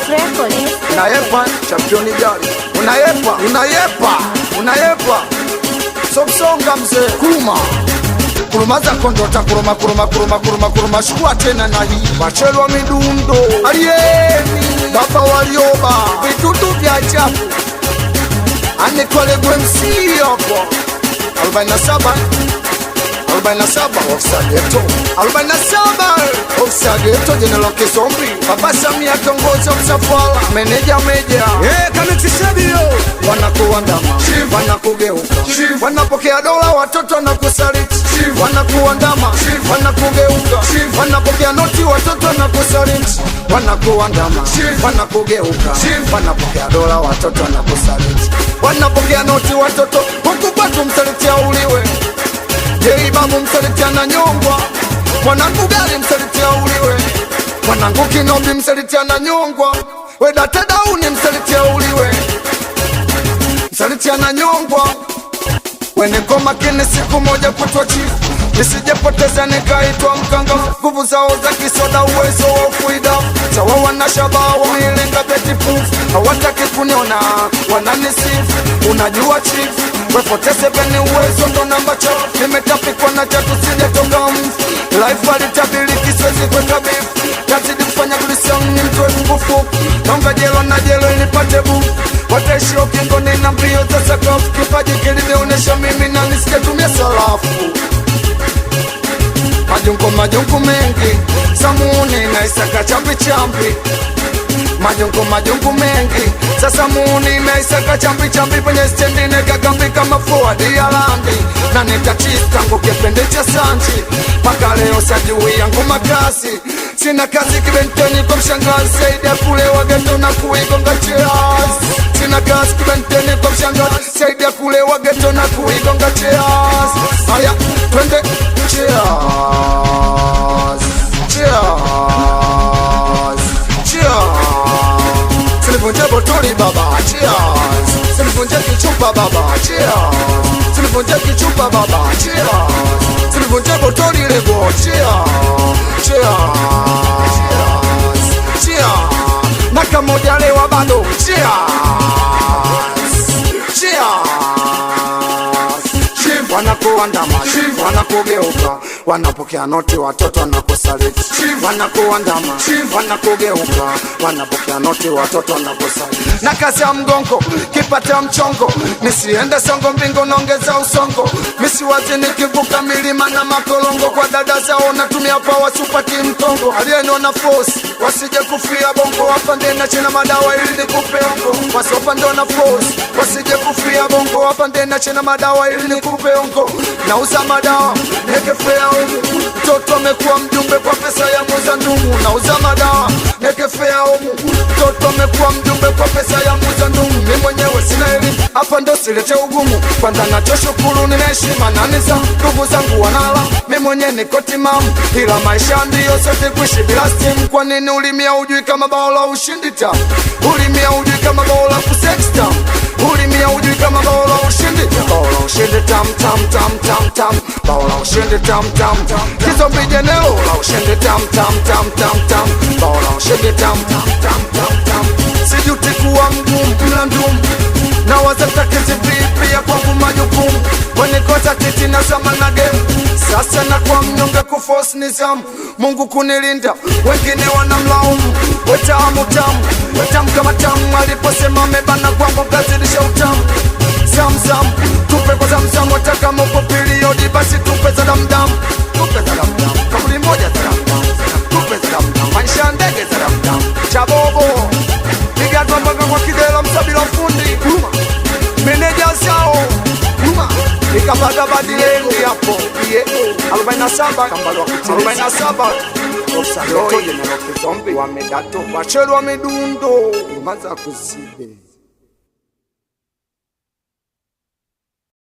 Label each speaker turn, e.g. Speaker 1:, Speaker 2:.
Speaker 1: Record.
Speaker 2: Unayepa championi gari, unayepa Somsonga mzee kuruma za kondota kuruma shukua tena na hii Machelwa midundo alieni baba walioba vitutu vya ajabu Anekwalegwe MC hapo 47 Ofsageto 47 Ofsageto General Kizombi Baba Samia kiongozi msafara meneja
Speaker 3: Kamexishabio
Speaker 2: wanakuandama wanakugeuka wanapokea dola watoto na kusaliti wanakuandama wanakugeuka wanapokea noti watoto na kusaliti wanakuandama wanakugeuka wanapokea dola watoto na kusaliti wanapokea noti watoto huku batu msalitia uliwe Jei babu msalitia na nyongwa mwanangu gari msalitia uliwe mwanangu Kinombi msalitia na nyongwa Weda Tadauni msalitia uliwe msalitia na nyongwa Weneko makini siku moja kutwa chifu nisijepoteza nikaitwa mkanga nguvu zao za kisoda uwezo wa kuida sawa wanashaba wamilenga betiproof hawataki kuniona wananisifu unajua chief wepoteze beni uwezo ndo namba cha nimetapikwa na chatu sijatoka mfu life alitabiriki siwezi kweka bifu tazidi kufanya kulisong ni mtwe ngufu nonga jelo na jelo inipate bufu wataishi ukingoni na mbio za sakafu kipaji kilimeonesha mimi na nisike tumia salafu Majungu mengi Samuni na Isaka chambi Majungu mengi Sasamuni na Isaka chambi Penye stendi neka kambi kama forward ya landi Na neta chista ngo kepende cha sanji Paka leo sajui yangu makasi Sina kazi kibenteni kwa mshangazi Saida kule wageto na kuigonga cheers Sina kazi kibenteni kwa mshangazi Saida kule wageto na kuigonga cheers Haya, twende cheers Silivunje botoli baba, cheers Silivunje kichupa baba, cheers Silivunje kichupa baba, cheers Silivunje botoli lego, cheers Naka moja lewa bado, cheers Wanakuandama, wanakugeuka wanapokea noti watoto wanakusaliti wanakuandama, wanakugeuka wanapokea noti watoto wanakusaliti na kazi ya mgongo kipata mchongo nisiende songo mbingo naongeza usongo misiwazi nikivuka milima na makolongo kwa dada zao natumia power supati mtongo aliyenona force wasije kufia bongo wapande na chena madawa ili nikupe ongo wasopande na force wasije kufia bongo wapande na chena madawa ili nikupe ongo nauza madawa nekefea umu mtoto amekuwa mjumbe kwa pesa ya muza ndumu nauza madawa nekefea umu mtoto amekuwa mjumbe kwa pesa ya muza ndumu mimi mwenyewe sina elimu hapa ndo silete ugumu kwanza nachoshukuru ninaheshima na niza ndugu zangu wanala mimi mwenyewe niko timamu ila maisha ndiyo sote kuishi bila steam kwa nini ulimia ujui kama bao la ushindi tamu ulimia ujui kama bao la kusex tamu ulimia ujui kama bao la ushindi tamu bao la ushindi tamu bao la ushindi tamu Kizombi jenelo la ushindi tamu bao la ushindi tamu sijuti kuwa mgumu bila ndumu na wazatakizi pia kwangu majukumu kwenye koza titi na zama na game sasa na kwa mnyonge kuforce nizamu Mungu kunilinda wengine wanamlaumu wetamu kama tamu aliposema mebana kwangu kazilisha utamu Zamzam tupe kwa zamzam wataka moko periodi basi tupe za damdam kabuli moja za damdam tupe za damdam maisha ndege za damdam chabobo nigatwa mpaka kwa kidela msabila fundi meneja sao nikapata badilengi hapo 47 kambalo 47 Ofsageto General Kizombi wamedato Machelwa midundo maza kusibe